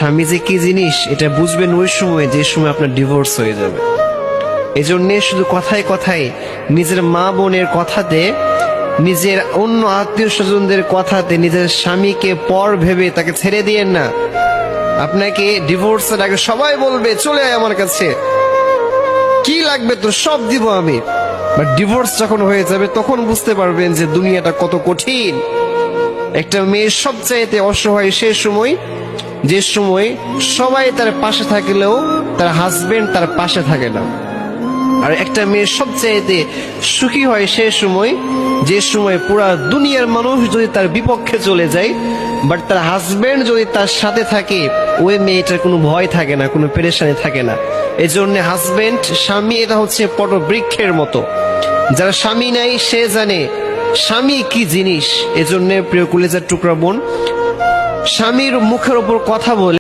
স্বামী যে কি জিনিস এটা বুঝবেন ওই সময় যে সময় আপনার ডিভোর্স হয়ে যাবে। এজন্যে শুধু কথায় কথায় নিজের মা বোনের কথাতে, নিজের অন্য আত্মীয় স্বজনদের কথাতে নিজের স্বামীকে পর ভেবে তাকে ছেড়ে দিয়েন না। আপনাকে ডিভোর্সের আগে সবাই বলবে চলে আয় আমার কাছে, কি লাগবে তোর সব দিব আমি। বাট ডিভোর্স যখন হয়ে যাবে তখন বুঝতে পারবেন যে দুনিয়াটা কত কঠিন। একটা মেয়ের সবচাইতে অসহায় সে সময় যে সময় সবাই তার পাশে থাকলেও তার হাজবেন্ড তার পাশে থাকে না। আর একটা মেয়ের সবচাইতে সুখী হয় সে সময় যে সময় পুরা দুনিয়ার মানুষ যদি তার বিপক্ষে চলে যায়, বাট তার হাজবেন্ড যদি তার সাথে থাকে, ওই মেয়েটার কোনো ভয় থাকে না, কোনো পেরেশানি থাকে না। এই জন্য হাজবেন্ড স্বামী এটা হচ্ছে পটবৃক্ষের মতো, যারা স্বামী নাই সে জানে স্বামী কি জিনিস। এজন্য প্রিয় কলেজার টুকরা বোন, স্বামীর মুখের ওপর কথা বলে